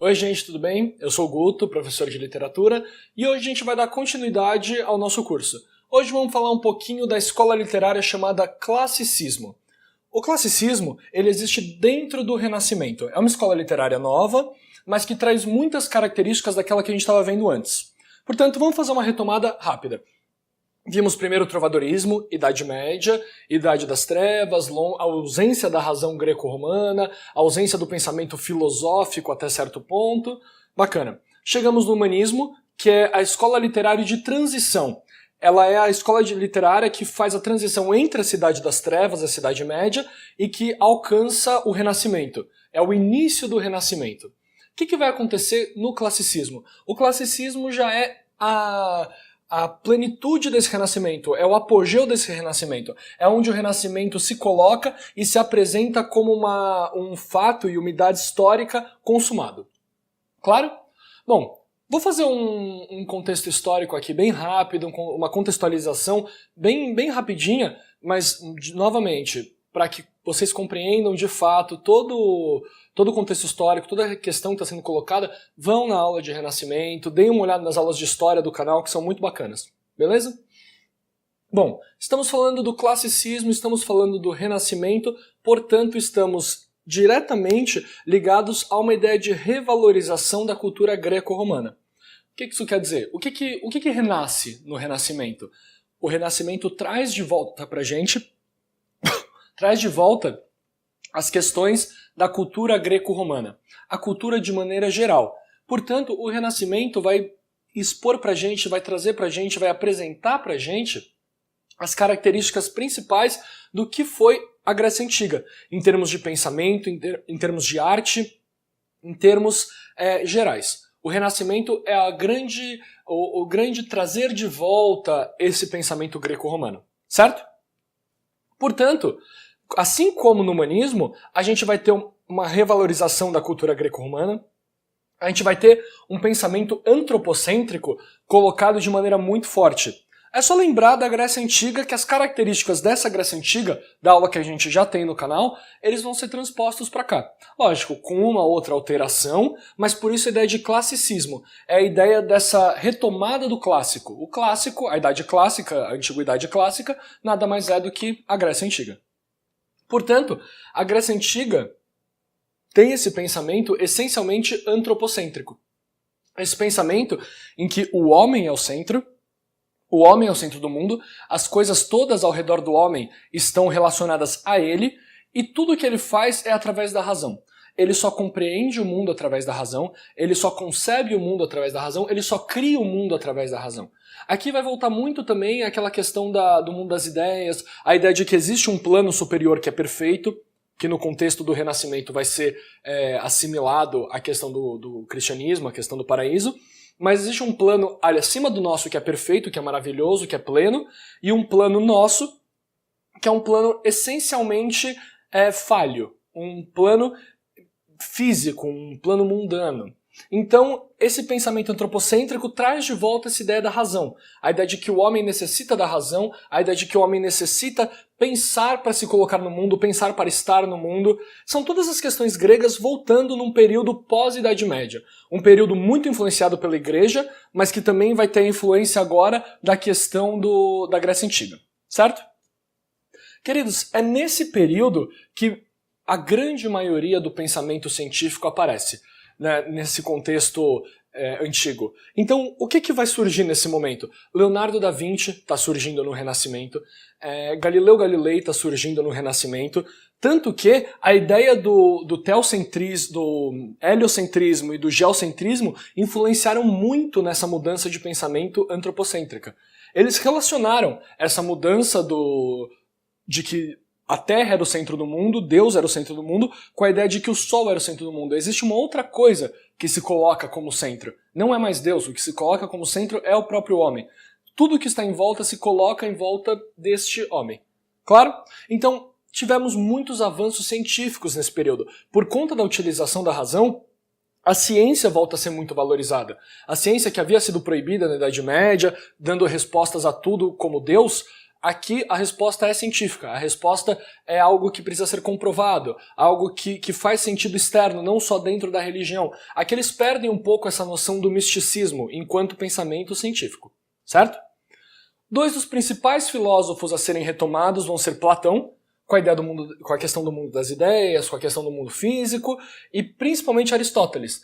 Oi gente, tudo bem? Eu sou o Guto, professor de literatura, e hoje a gente vai dar continuidade ao nosso curso. Hoje vamos falar um pouquinho da escola literária chamada classicismo. O classicismo, ele existe dentro do Renascimento. É uma escola literária nova, mas que traz muitas características daquela que a gente estava vendo antes. Portanto, vamos fazer uma retomada rápida. Vimos primeiro o trovadorismo, Idade Média, Idade das Trevas, a ausência da razão greco-romana, a ausência do pensamento filosófico até certo ponto. Bacana. Chegamos no humanismo, que é a escola literária de transição. Ela é a escola literária que faz a transição entre a Cidade das Trevas e a Cidade Média e que alcança o Renascimento. É o início do Renascimento. O que vai acontecer no classicismo? O classicismo já é a plenitude desse renascimento, é o apogeu desse renascimento, é onde o renascimento se coloca e se apresenta como um fato e uma idade histórica consumado. Claro? Bom, vou fazer um contexto histórico aqui bem rápido, uma contextualização bem rapidinha, mas, novamente, para que vocês compreendam de fato todo o contexto histórico, toda a questão que está sendo colocada, vão na aula de Renascimento, deem uma olhada nas aulas de história do canal, que são muito bacanas. Beleza? Bom, estamos falando do classicismo, estamos falando do Renascimento, portanto estamos diretamente ligados a uma ideia de revalorização da cultura greco-romana. O que isso quer dizer? O que renasce no Renascimento? O Renascimento traz de volta pra gente as questões da cultura greco-romana, a cultura de maneira geral. Portanto, o Renascimento vai expor pra gente, vai trazer pra gente, vai apresentar pra gente as características principais do que foi a Grécia Antiga, em termos de pensamento, em termos de arte, em termos gerais. O Renascimento é o grande trazer de volta esse pensamento greco-romano, certo? Portanto, assim como no humanismo, a gente vai ter uma revalorização da cultura greco-romana, a gente vai ter um pensamento antropocêntrico colocado de maneira muito forte. É só lembrar da Grécia Antiga que as características dessa Grécia Antiga, da aula que a gente já tem no canal, eles vão ser transpostos para cá. Lógico, com uma outra alteração, mas por isso a ideia de classicismo. É a ideia dessa retomada do clássico. O clássico, a Idade Clássica, a Antiguidade Clássica, nada mais é do que a Grécia Antiga. Portanto, a Grécia Antiga tem esse pensamento essencialmente antropocêntrico. Esse pensamento em que o homem é o centro do mundo, as coisas todas ao redor do homem estão relacionadas a ele, e tudo que ele faz é através da razão. Ele só compreende o mundo através da razão, ele só concebe o mundo através da razão, ele só cria o mundo através da razão. Aqui vai voltar muito também àquela questão do mundo das ideias, a ideia de que existe um plano superior que é perfeito, que no contexto do Renascimento vai ser assimilado à questão do cristianismo, à questão do paraíso, mas existe um plano acima do nosso que é perfeito, que é maravilhoso, que é pleno, e um plano nosso, que é um plano essencialmente falho, um plano físico, um plano mundano. Então, esse pensamento antropocêntrico traz de volta essa ideia da razão. A ideia de que o homem necessita da razão, a ideia de que o homem necessita pensar para se colocar no mundo, pensar para estar no mundo. São todas as questões gregas voltando num período pós-Idade Média. Um período muito influenciado pela Igreja, mas que também vai ter influência agora da questão da Grécia Antiga. Certo? Queridos, é nesse período que a grande maioria do pensamento científico aparece, né, nesse contexto antigo. Então, o que vai surgir nesse momento? Leonardo da Vinci está surgindo no Renascimento, Galileu Galilei está surgindo no Renascimento, tanto que a ideia do teocentrismo, do heliocentrismo e do geocentrismo influenciaram muito nessa mudança de pensamento antropocêntrica. Eles relacionaram essa mudança de que a Terra era o centro do mundo, Deus era o centro do mundo, com a ideia de que o Sol era o centro do mundo. Existe uma outra coisa que se coloca como centro. Não é mais Deus, o que se coloca como centro é o próprio homem. Tudo que está em volta se coloca em volta deste homem. Claro? Então, tivemos muitos avanços científicos nesse período. Por conta da utilização da razão, a ciência volta a ser muito valorizada. A ciência que havia sido proibida na Idade Média, dando respostas a tudo como Deus, Aqui a resposta é científica, a resposta é algo que precisa ser comprovado, algo que faz sentido externo, não só dentro da religião. Aqui eles perdem um pouco essa noção do misticismo enquanto pensamento científico, certo? Dois dos principais filósofos a serem retomados vão ser Platão, com a ideia do mundo, com a questão do mundo das ideias, com a questão do mundo físico, e principalmente Aristóteles.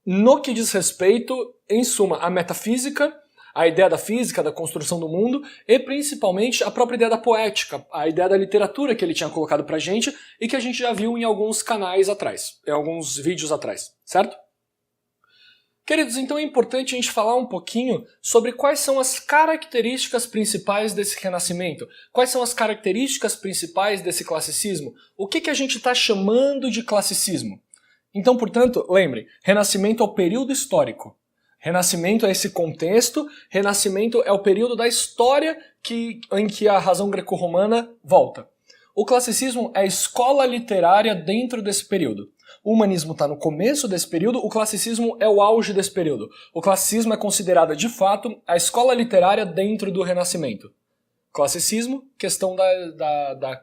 No que diz respeito, em suma, à metafísica, a ideia da física, da construção do mundo, e principalmente a própria ideia da poética, a ideia da literatura que ele tinha colocado pra gente e que a gente já viu em alguns canais atrás, em alguns vídeos atrás, certo? Queridos, então é importante a gente falar um pouquinho sobre quais são as características principais desse renascimento, quais são as características principais desse classicismo, o que a gente está chamando de classicismo. Então, portanto, lembre, renascimento é o período histórico. Renascimento é esse contexto, Renascimento é o período da história em que a razão greco-romana volta. O classicismo é a escola literária dentro desse período. O humanismo está no começo desse período, o classicismo é o auge desse período. O classicismo é considerado, de fato, a escola literária dentro do Renascimento. Classicismo, questão da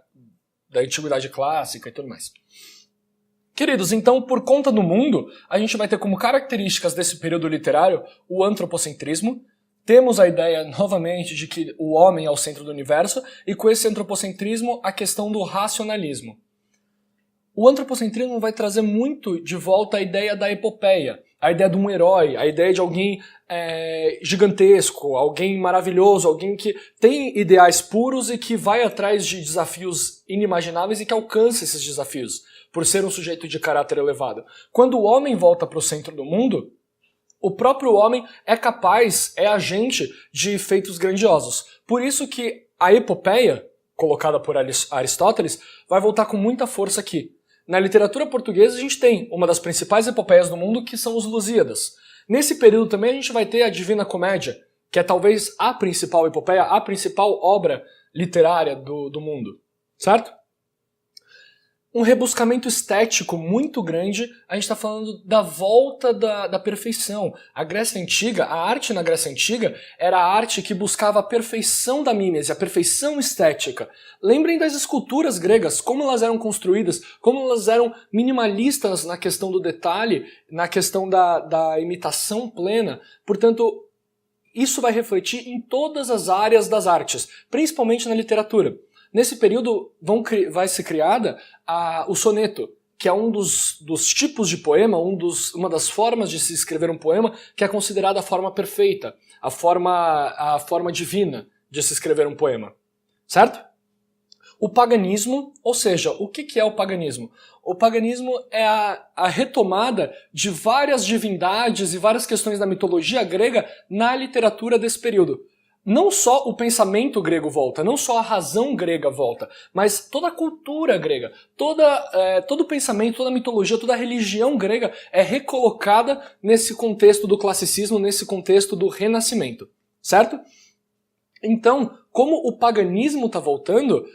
antiguidade clássica e tudo mais. Queridos, então, por conta do mundo, a gente vai ter como características desse período literário o antropocentrismo. Temos a ideia, novamente, de que o homem é o centro do universo, e com esse antropocentrismo, a questão do racionalismo. O antropocentrismo vai trazer muito de volta a ideia da epopeia, a ideia de um herói, a ideia de alguém gigantesco, alguém maravilhoso, alguém que tem ideais puros e que vai atrás de desafios inimagináveis e que alcança esses desafios, por ser um sujeito de caráter elevado. Quando o homem volta para o centro do mundo, o próprio homem é capaz, é agente de feitos grandiosos. Por isso que a epopeia, colocada por Aristóteles, vai voltar com muita força aqui. Na literatura portuguesa a gente tem uma das principais epopeias do mundo, que são os Lusíadas. Nesse período também a gente vai ter a Divina Comédia, que é talvez a principal epopeia, a principal obra literária do mundo, certo? Um rebuscamento estético muito grande, a gente está falando da volta da perfeição. A Grécia Antiga, a arte na Grécia Antiga, era a arte que buscava a perfeição da mímese, a perfeição estética. Lembrem das esculturas gregas, como elas eram construídas, como elas eram minimalistas na questão do detalhe, na questão da imitação plena. Portanto, isso vai refletir em todas as áreas das artes, principalmente na literatura. Nesse período vai ser criada o soneto, que é um dos tipos de poema, uma das formas de se escrever um poema, que é considerada a forma perfeita, a forma divina de se escrever um poema. Certo? O paganismo, ou seja, o que é o paganismo? O paganismo é a retomada de várias divindades e várias questões da mitologia grega na literatura desse período. Não só o pensamento grego volta, não só a razão grega volta, mas toda a cultura grega, todo o pensamento, toda a mitologia, toda a religião grega é recolocada nesse contexto do classicismo, nesse contexto do renascimento, certo? Então, como o paganismo está voltando,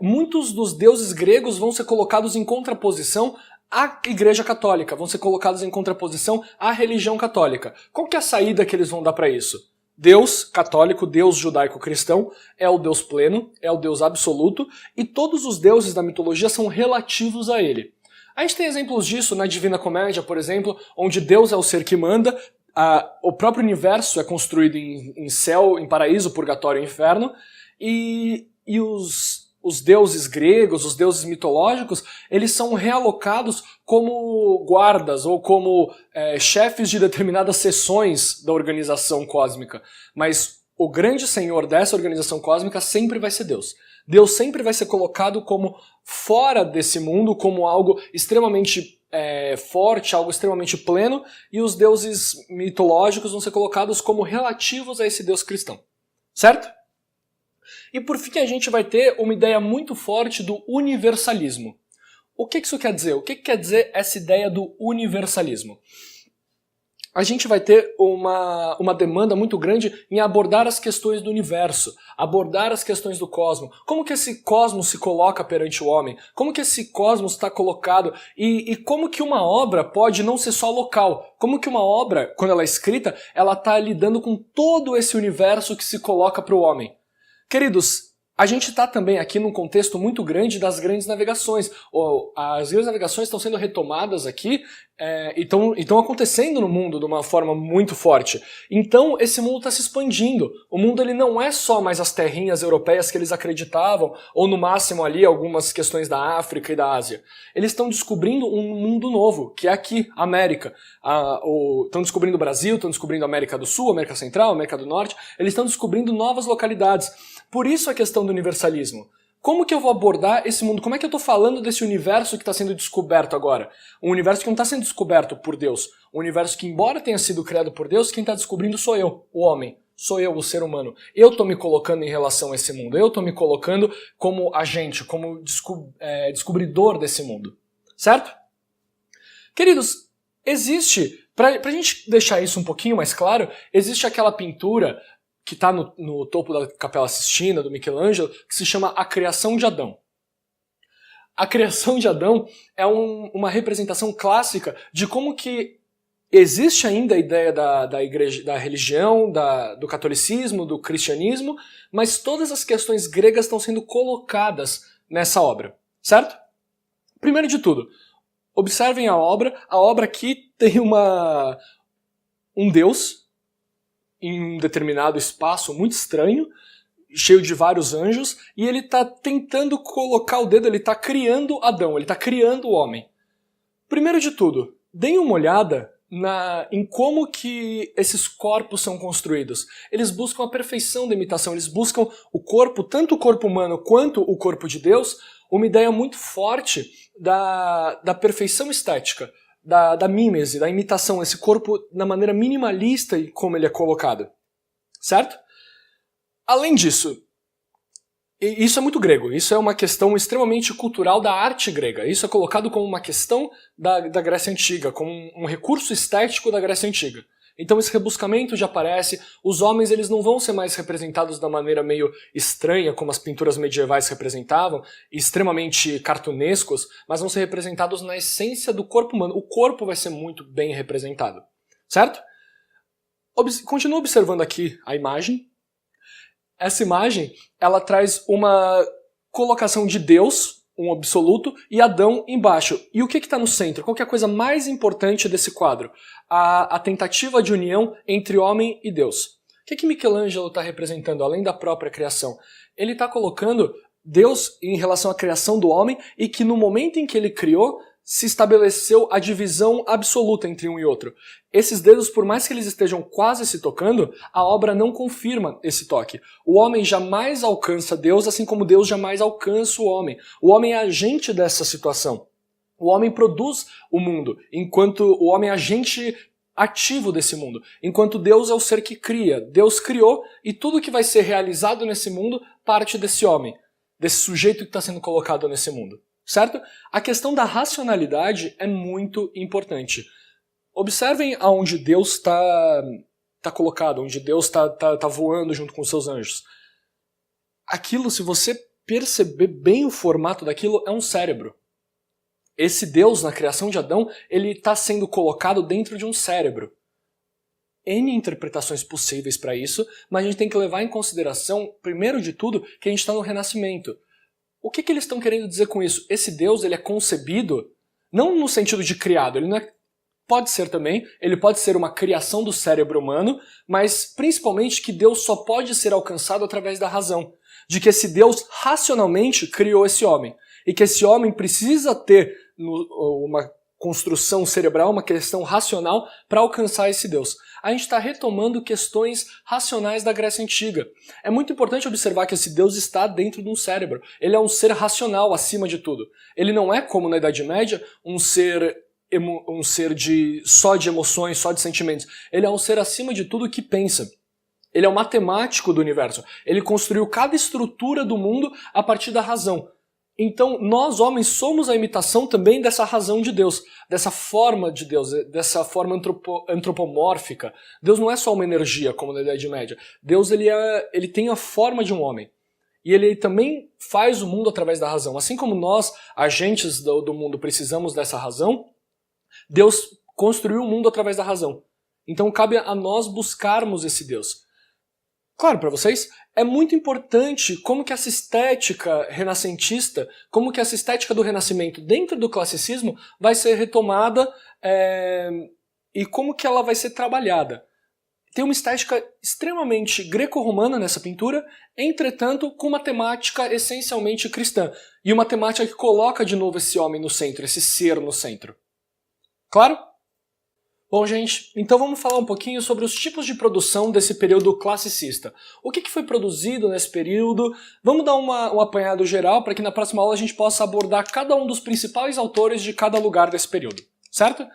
muitos dos deuses gregos vão ser colocados em contraposição à Igreja Católica, vão ser colocados em contraposição à religião católica. Qual que é a saída que eles vão dar para isso? Deus católico, Deus judaico-cristão, é o Deus pleno, é o Deus absoluto, e todos os deuses da mitologia são relativos a ele. A gente tem exemplos disso na Divina Comédia, por exemplo, onde Deus é o ser que manda, o próprio universo é construído em céu, em paraíso, purgatório e inferno, e os deuses gregos, os deuses mitológicos, eles são realocados como guardas ou como chefes de determinadas seções da organização cósmica. Mas o grande senhor dessa organização cósmica sempre vai ser Deus. Deus sempre vai ser colocado como fora desse mundo, como algo extremamente forte, algo extremamente pleno, e os deuses mitológicos vão ser colocados como relativos a esse Deus cristão. Certo? E por fim a gente vai ter uma ideia muito forte do universalismo. O que isso quer dizer? O que quer dizer essa ideia do universalismo? A gente vai ter uma demanda muito grande em abordar as questões do universo, abordar as questões do cosmos. Como que esse cosmos se coloca perante o homem? Como que esse cosmos está colocado? E como que uma obra pode não ser só local? Como que uma obra, quando ela é escrita, ela está lidando com todo esse universo que se coloca para o homem? Queridos, a gente está também aqui num contexto muito grande das grandes navegações. As grandes navegações estão sendo retomadas aqui e estão acontecendo no mundo de uma forma muito forte. Então esse mundo está se expandindo. O mundo ele não é só mais as terrinhas europeias que eles acreditavam, ou no máximo ali algumas questões da África e da Ásia. Eles estão descobrindo um mundo novo, que é aqui, a América. Estão descobrindo o Brasil, estão descobrindo a América do Sul, América Central, América do Norte. Eles estão descobrindo novas localidades. Por isso a questão do universalismo. Como que eu vou abordar esse mundo? Como é que eu estou falando desse universo que está sendo descoberto agora? Um universo que não está sendo descoberto por Deus. Um universo que, embora tenha sido criado por Deus, quem está descobrindo sou eu, o homem. Sou eu, o ser humano. Eu estou me colocando em relação a esse mundo. Eu estou me colocando como agente, como descobridor desse mundo. Certo? Queridos, existe, para a gente deixar isso um pouquinho mais claro, existe aquela pintura que está no topo da Capela Sistina, do Michelangelo, que se chama A Criação de Adão. A Criação de Adão é uma representação clássica de como que existe ainda a ideia da igreja, da religião, do catolicismo, do cristianismo, mas todas as questões gregas estão sendo colocadas nessa obra, certo? Primeiro de tudo, observem a obra aqui tem um Deus em um determinado espaço muito estranho, cheio de vários anjos, e ele está tentando colocar o dedo, ele está criando Adão, ele está criando o homem. Primeiro de tudo, deem uma olhada em como que esses corpos são construídos. Eles buscam a perfeição da imitação, eles buscam o corpo, tanto o corpo humano quanto o corpo de Deus, uma ideia muito forte da perfeição estética, da mímese, da imitação, esse corpo na maneira minimalista e como ele é colocado. Certo? Além disso, isso é muito grego, isso é uma questão extremamente cultural da arte grega, isso é colocado como uma questão da Grécia Antiga, como um recurso estético da Grécia Antiga. Então esse rebuscamento já aparece, os homens eles não vão ser mais representados da maneira meio estranha, como as pinturas medievais representavam, extremamente cartunescos, mas vão ser representados na essência do corpo humano. O corpo vai ser muito bem representado, certo? Continua observando aqui a imagem. Essa imagem, ela traz uma colocação de Deus, um absoluto, e Adão embaixo. E o que está no centro? Qual que é a coisa mais importante desse quadro? A tentativa de união entre homem e Deus. O que Michelangelo está representando, além da própria criação? Ele está colocando Deus em relação à criação do homem e que no momento em que ele criou, se estabeleceu a divisão absoluta entre um e outro. Esses dedos, por mais que eles estejam quase se tocando, a obra não confirma esse toque. O homem jamais alcança Deus, assim como Deus jamais alcança o homem. O homem é agente dessa situação. O homem produz o mundo, enquanto o homem é agente ativo desse mundo. Enquanto Deus é o ser que cria. Deus criou e tudo que vai ser realizado nesse mundo parte desse homem, desse sujeito que está sendo colocado nesse mundo. Certo? A questão da racionalidade é muito importante. Observem aonde Deus está colocado, onde Deus está voando junto com os seus anjos. Aquilo, se você perceber bem o formato daquilo, é um cérebro. Esse Deus, na criação de Adão, ele está sendo colocado dentro de um cérebro. N interpretações possíveis para isso, mas a gente tem que levar em consideração, primeiro de tudo, que a gente está no Renascimento. O que eles estão querendo dizer com isso? Esse Deus ele é concebido, não no sentido de criado, ele não é, pode ser também, ele pode ser uma criação do cérebro humano, mas principalmente que Deus só pode ser alcançado através da razão. De que esse Deus racionalmente criou esse homem. E que esse homem precisa ter uma construção cerebral, uma questão racional para alcançar esse Deus. A gente está retomando questões racionais da Grécia Antiga. É muito importante observar que esse Deus está dentro de um cérebro. Ele é um ser racional acima de tudo. Ele não é, como na Idade Média, um ser só de emoções, só de sentimentos. Ele é um ser acima de tudo que pensa. Ele é o matemático do universo. Ele construiu cada estrutura do mundo a partir da razão. Então, nós homens somos a imitação também dessa razão de Deus, dessa forma de Deus, dessa forma antropomórfica. Deus não é só uma energia, como na Idade Média. Deus ele tem a forma de um homem. E ele também faz o mundo através da razão. Assim como nós, agentes do mundo, precisamos dessa razão, Deus construiu o mundo através da razão. Então, cabe a nós buscarmos esse Deus. claro para vocês, é muito importante como que essa estética renascentista, como que essa estética do Renascimento dentro do classicismo vai ser retomada e como que ela vai ser trabalhada. Tem uma estética extremamente greco-romana nessa pintura, entretanto com uma temática essencialmente cristã. E uma temática que coloca de novo esse homem no centro, esse ser no centro. Claro? Bom, gente, então vamos falar um pouquinho sobre os tipos de produção desse período classicista. O que foi produzido nesse período? Vamos dar um apanhado geral para que na próxima aula a gente possa abordar cada um dos principais autores de cada lugar desse período, certo?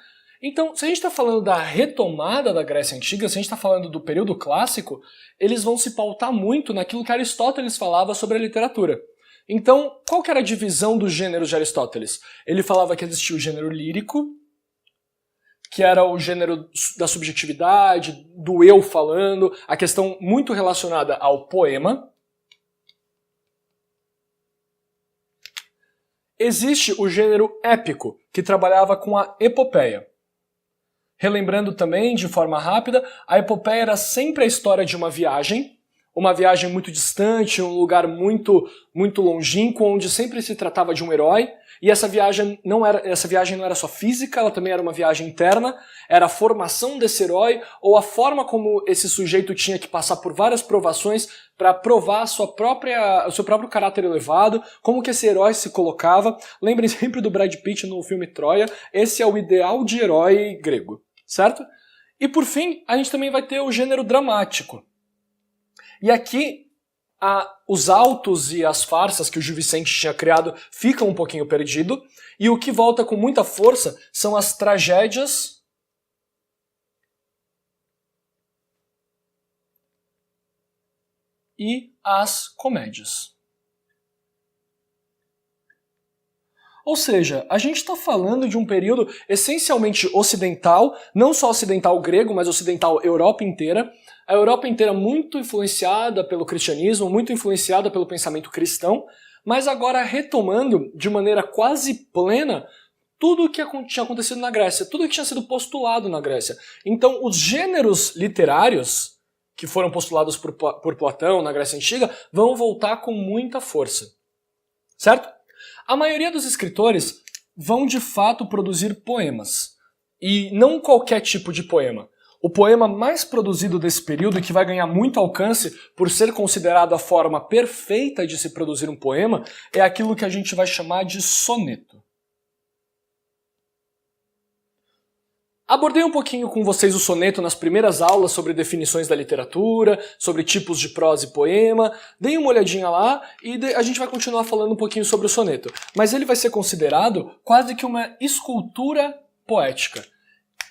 Então, se a gente está falando da retomada da Grécia Antiga, se a gente está falando do período clássico, eles vão se pautar muito naquilo que Aristóteles falava sobre a literatura. Então, qual que era a divisão dos gêneros de Aristóteles? Ele falava que existia o gênero lírico, que era o gênero da subjetividade, do eu falando, a questão muito relacionada ao poema. Existe o gênero épico, que trabalhava com a epopeia. Relembrando também, de forma rápida, a epopeia era sempre a história de uma viagem muito distante, um lugar muito longínquo, onde sempre se tratava de um herói, e essa viagem não era só física, ela também era uma viagem interna, era a formação desse herói, ou a forma como esse sujeito tinha que passar por várias provações para provar o seu próprio caráter elevado, como que esse herói se colocava. Lembrem sempre do Brad Pitt no filme Troia, esse é o ideal de herói grego, certo? E por fim, a gente também vai ter o gênero dramático. E aqui, os autos e as farsas que o Gil Vicente tinha criado ficam um pouquinho perdido, e o que volta com muita força são as tragédias e as comédias. Ou seja, a gente está falando de um período essencialmente ocidental, não só ocidental grego, mas ocidental Europa inteira. A Europa inteira muito influenciada pelo cristianismo, muito influenciada pelo pensamento cristão, mas agora retomando de maneira quase plena tudo o que tinha acontecido na Grécia, tudo o que tinha sido postulado na Grécia. Então, os gêneros literários que foram postulados por Platão na Grécia Antiga vão voltar com muita força. Certo? A maioria dos escritores vão de fato produzir poemas. E não qualquer tipo de poema. O poema mais produzido desse período e que vai ganhar muito alcance por ser considerado a forma perfeita de se produzir um poema é aquilo que a gente vai chamar de soneto. Abordei um pouquinho com vocês o soneto nas primeiras aulas sobre definições da literatura, sobre tipos de prosa e poema. Deem uma olhadinha lá e a gente vai continuar falando um pouquinho sobre o soneto. Mas ele vai ser considerado quase que uma escultura poética.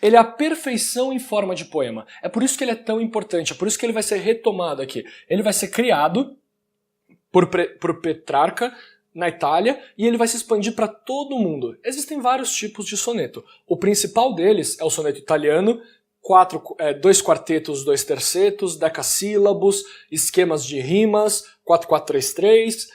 Ele é a perfeição em forma de poema. É por isso que ele é tão importante, é por isso que ele vai ser retomado aqui. Ele vai ser criado por Petrarca na Itália e ele vai se expandir para todo o mundo. Existem vários tipos de soneto. O principal deles é o soneto italiano, 2 quartetos, 2 tercetos, decassílabos, esquemas de rimas, 4-4-3-3,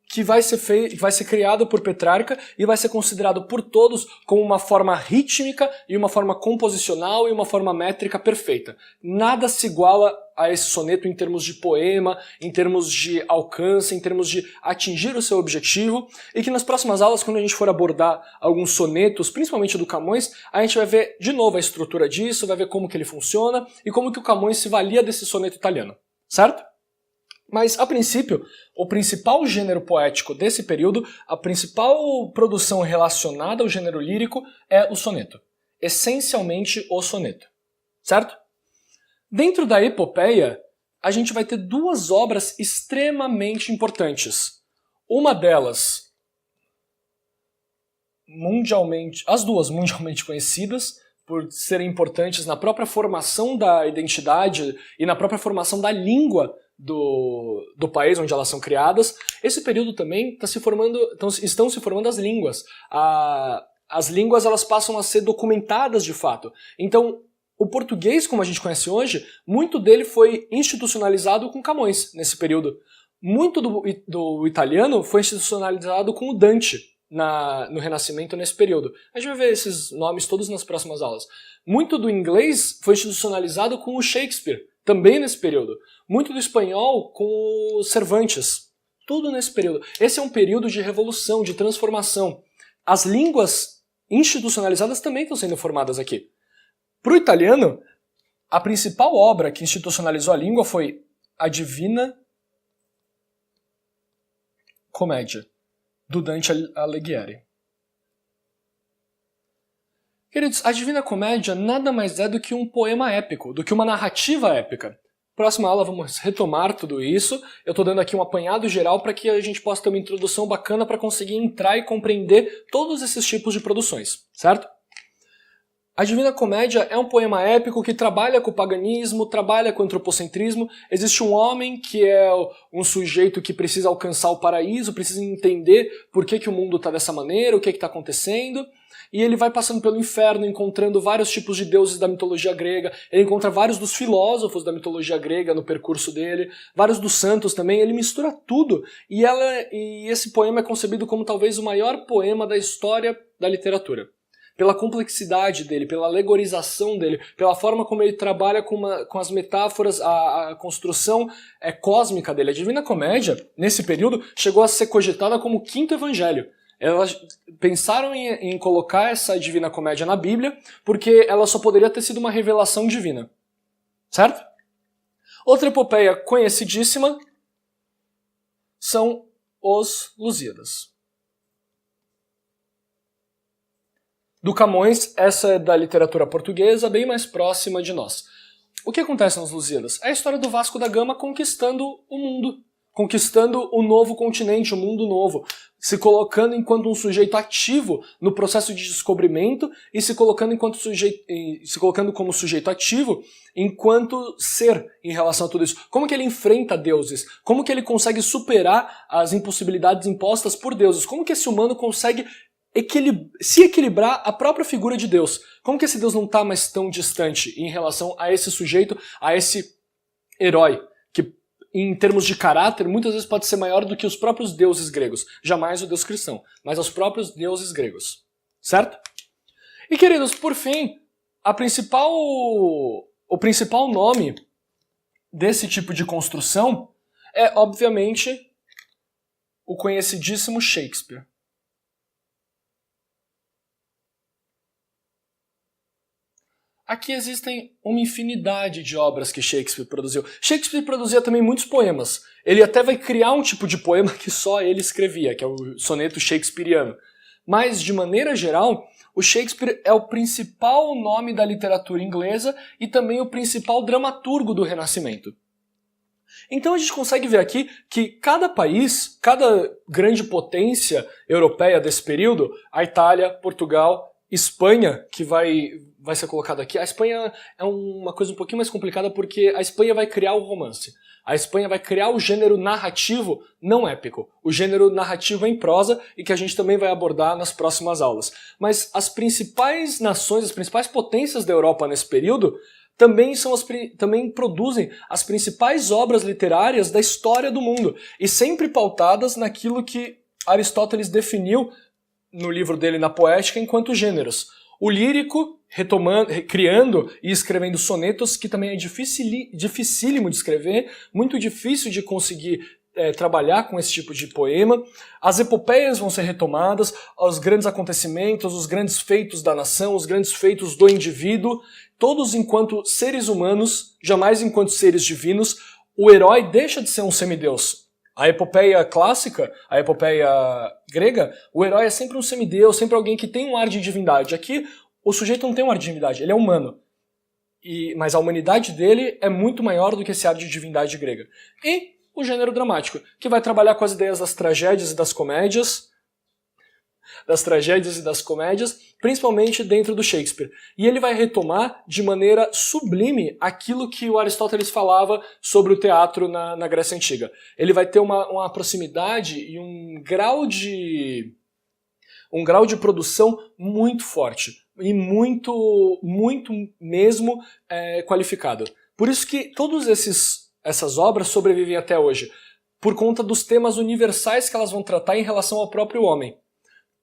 que vai ser criado por Petrarca e vai ser considerado por todos como uma forma rítmica e uma forma composicional e uma forma métrica perfeita. Nada se iguala a esse soneto em termos de poema, em termos de alcance, em termos de atingir o seu objetivo, e que nas próximas aulas, quando a gente for abordar alguns sonetos, principalmente do Camões, a gente vai ver de novo a estrutura disso, vai ver como que ele funciona e como que o Camões se valia desse soneto italiano, certo? Mas, a princípio, o principal gênero poético desse período, a principal produção relacionada ao gênero lírico é o soneto. Essencialmente o soneto. Certo? Dentro da epopeia, a gente vai ter 2 obras extremamente importantes. Uma delas, as duas mundialmente conhecidas, por serem importantes na própria formação da identidade e na própria formação da língua do país onde elas são criadas. Esse período também estão se formando as línguas. As línguas elas passam a ser documentadas de fato. Então, o português, como a gente conhece hoje, muito dele foi institucionalizado com Camões nesse período. Muito do italiano foi institucionalizado com o Dante no Renascimento nesse período. A gente vai ver esses nomes todos nas próximas aulas. Muito do inglês foi institucionalizado com o Shakespeare também nesse período. Muito do espanhol com o Cervantes, tudo nesse período. Esse é um período de revolução, de transformação. As línguas institucionalizadas também estão sendo formadas aqui. Para o italiano, a principal obra que institucionalizou a língua foi a Divina Comédia, do Dante Alighieri. Queridos, a Divina Comédia nada mais é do que um poema épico, do que uma narrativa épica. Próxima aula vamos retomar tudo isso. Eu estou dando aqui um apanhado geral para que a gente possa ter uma introdução bacana para conseguir entrar e compreender todos esses tipos de produções, certo? A Divina Comédia é um poema épico que trabalha com o paganismo, trabalha com o antropocentrismo. Existe um homem que é um sujeito que precisa alcançar o paraíso, precisa entender por que o mundo está dessa maneira, o que está acontecendo. E ele vai passando pelo inferno, encontrando vários tipos de deuses da mitologia grega. Ele encontra vários dos filósofos da mitologia grega no percurso dele, vários dos santos também. Ele mistura tudo. E esse poema é concebido como talvez o maior poema da história da literatura. Pela complexidade dele, pela alegorização dele, pela forma como ele trabalha com as metáforas, a construção cósmica dele. A Divina Comédia, nesse período, chegou a ser cogitada como o quinto evangelho. Elas pensaram em colocar essa Divina Comédia na Bíblia, porque ela só poderia ter sido uma revelação divina. Certo? Outra epopeia conhecidíssima são os Lusíadas. Do Camões, essa é da literatura portuguesa, bem mais próxima de nós. O que acontece nos Lusíadas? É a história do Vasco da Gama conquistando o mundo, conquistando o novo continente, o mundo novo, se colocando enquanto um sujeito ativo no processo de descobrimento e se colocando como sujeito ativo enquanto ser em relação a tudo isso. Como que ele enfrenta deuses? Como que ele consegue superar as impossibilidades impostas por deuses? Como que esse humano consegue se equilibrar a própria figura de Deus? Como que esse Deus não está mais tão distante em relação a esse sujeito, a esse herói, que em termos de caráter muitas vezes pode ser maior do que os próprios deuses gregos, jamais o Deus cristão, mas os próprios deuses gregos, certo? E queridos, por fim, o principal nome desse tipo de construção é, obviamente, o conhecidíssimo Shakespeare. Aqui existem uma infinidade de obras que Shakespeare produziu. Shakespeare produzia também muitos poemas. Ele até vai criar um tipo de poema que só ele escrevia, que é o soneto shakespeariano. Mas, de maneira geral, o Shakespeare é o principal nome da literatura inglesa e também o principal dramaturgo do Renascimento. Então a gente consegue ver aqui que cada país, cada grande potência europeia desse período, a Itália, Portugal, Espanha, que vai ser colocado aqui. A Espanha é uma coisa um pouquinho mais complicada porque a Espanha vai criar o romance. A Espanha vai criar o gênero narrativo não épico, o gênero narrativo em prosa e que a gente também vai abordar nas próximas aulas. Mas as principais nações, as principais potências da Europa nesse período também produzem as principais obras literárias da história do mundo e sempre pautadas naquilo que Aristóteles definiu no livro dele Na Poética enquanto gêneros. O lírico, criando e escrevendo sonetos, que também é dificílimo de escrever, muito difícil de conseguir trabalhar com esse tipo de poema. As epopeias vão ser retomadas, os grandes acontecimentos, os grandes feitos da nação, os grandes feitos do indivíduo, todos enquanto seres humanos, jamais enquanto seres divinos. O herói deixa de ser um semideus. A epopeia clássica, a epopeia grega, o herói é sempre um semideus, sempre alguém que tem um ar de divindade. Aqui, o sujeito não tem um ar de divindade, ele é humano. Mas a humanidade dele é muito maior do que esse ar de divindade grega. E o gênero dramático, que vai trabalhar com as ideias das tragédias e das comédias, principalmente dentro do Shakespeare. E ele vai retomar de maneira sublime aquilo que o Aristóteles falava sobre o teatro na Grécia Antiga. Ele vai ter uma proximidade e um grau de produção muito forte e muito mesmo qualificado. Por isso que todas essas obras sobrevivem até hoje, por conta dos temas universais que elas vão tratar em relação ao próprio homem.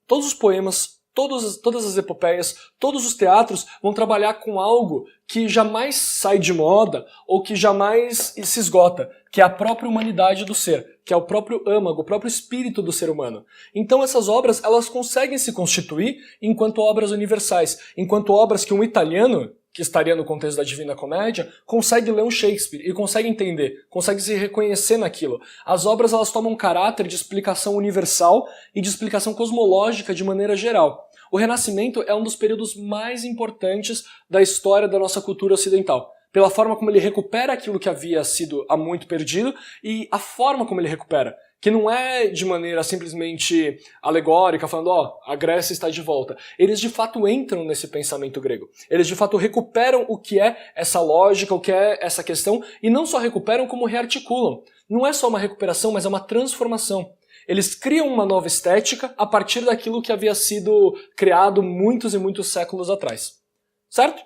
Todos os poemas, todas as epopeias, todos os teatros vão trabalhar com algo que jamais sai de moda ou que jamais se esgota, que é a própria humanidade do ser, que é o próprio âmago, o próprio espírito do ser humano. Então essas obras, elas conseguem se constituir enquanto obras universais, enquanto obras que um italiano, que estaria no contexto da Divina Comédia, consegue ler um Shakespeare e consegue entender, consegue se reconhecer naquilo. As obras, elas tomam caráter de explicação universal e de explicação cosmológica de maneira geral. O Renascimento é um dos períodos mais importantes da história da nossa cultura ocidental, pela forma como ele recupera aquilo que havia sido há muito perdido e a forma como ele recupera, que não é de maneira simplesmente alegórica, falando, ó, a Grécia está de volta. Eles de fato entram nesse pensamento grego. Eles de fato recuperam o que é essa lógica, o que é essa questão, e não só recuperam, como rearticulam. Não é só uma recuperação, mas é uma transformação. Eles criam uma nova estética a partir daquilo que havia sido criado muitos e muitos séculos atrás. Certo?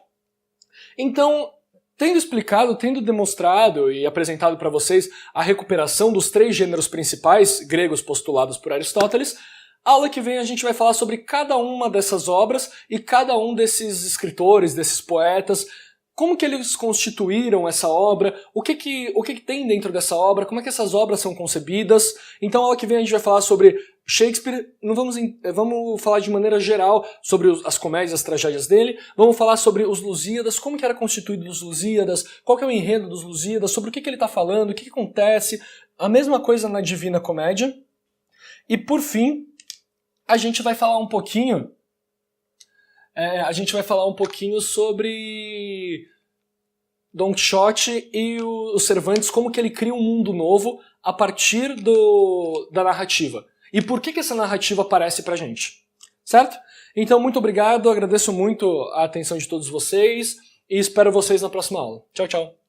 Então, tendo explicado, tendo demonstrado e apresentado para vocês a recuperação dos 3 gêneros principais gregos postulados por Aristóteles, aula que vem a gente vai falar sobre cada uma dessas obras e cada um desses escritores, desses poetas, como que eles constituíram essa obra, o que tem dentro dessa obra, como é que essas obras são concebidas. Então, aula que vem a gente vai falar sobre Shakespeare, vamos falar de maneira geral sobre as comédias, as tragédias dele, vamos falar sobre os Lusíadas, como que era constituído os Lusíadas, qual que é o enredo dos Lusíadas, sobre o que ele está falando, o que acontece, a mesma coisa na Divina Comédia. E por fim, a gente vai falar um pouquinho sobre Don Quixote e o Cervantes, como que ele cria um mundo novo a partir da narrativa. E por que essa narrativa aparece pra gente? Certo? Então, muito obrigado, agradeço muito a atenção de todos vocês e espero vocês na próxima aula. Tchau, tchau.